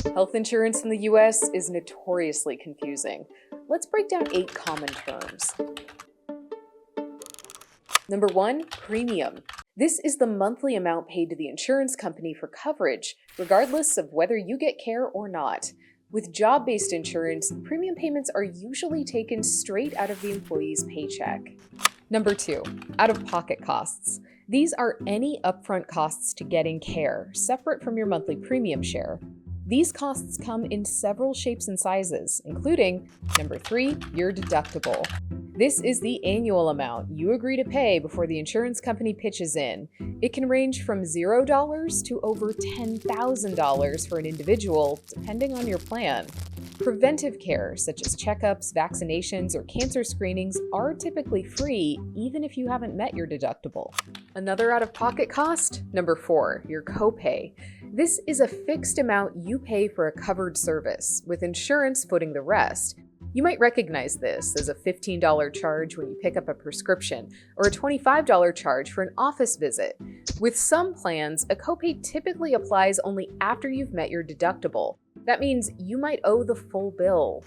Health insurance in the US is notoriously confusing. Let's break down 8 common terms. Number 1, premium. This is the monthly amount paid to the insurance company for coverage, regardless of whether you get care or not. With job-based insurance, premium payments are usually taken straight out of the employee's paycheck. Number 2, out-of-pocket costs. These are any upfront costs to getting care, separate from your monthly premium share. These costs come in several shapes and sizes, including number 3, your deductible. This is the annual amount you agree to pay before the insurance company pitches in. It can range from $0 to over $10,000 for an individual, depending on your plan. Preventive care, such as checkups, vaccinations, or cancer screenings, are typically free, even if you haven't met your deductible. Another out-of-pocket cost? Number 4, your copay. This is a fixed amount you pay for a covered service, with insurance footing the rest. You might recognize this as a $15 charge when you pick up a prescription, or a $25 charge for an office visit. With some plans, a copay typically applies only after you've met your deductible. That means you might owe the full bill.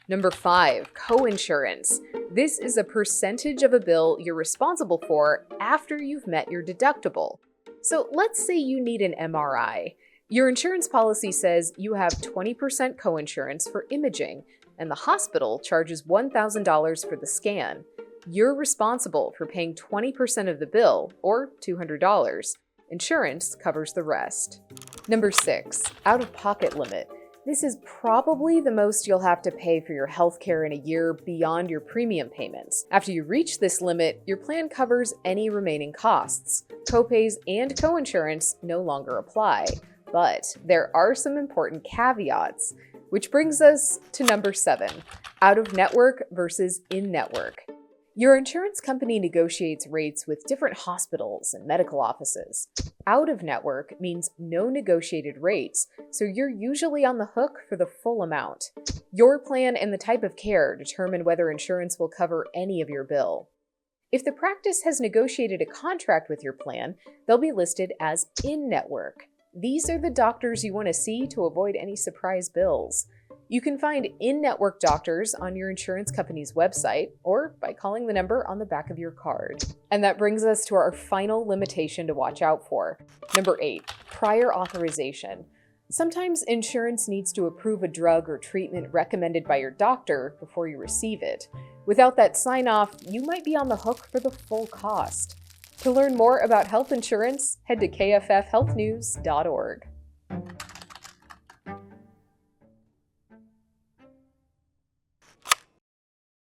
Number 5, coinsurance. This is a percentage of a bill you're responsible for after you've met your deductible. So let's say you need an MRI. Your insurance policy says you have 20% coinsurance for imaging, and the hospital charges $1,000 for the scan. You're responsible for paying 20% of the bill, or $200. Insurance covers the rest. Number 6, out-of-pocket limit. This is probably the most you'll have to pay for your healthcare in a year beyond your premium payments. After you reach this limit, your plan covers any remaining costs. Copays and coinsurance no longer apply. But there are some important caveats, which brings us to number 7, out-of-network versus in-network. Your insurance company negotiates rates with different hospitals and medical offices. Out-of-network means no negotiated rates, so you're usually on the hook for the full amount. Your plan and the type of care determine whether insurance will cover any of your bill. If the practice has negotiated a contract with your plan, they'll be listed as in-network. These are the doctors you want to see to avoid any surprise bills. You can find in-network doctors on your insurance company's website or by calling the number on the back of your card. And that brings us to our final limitation to watch out for. Number 8, prior authorization. Sometimes insurance needs to approve a drug or treatment recommended by your doctor before you receive it. Without that sign-off, you might be on the hook for the full cost. To learn more about health insurance, head to kffhealthnews.org.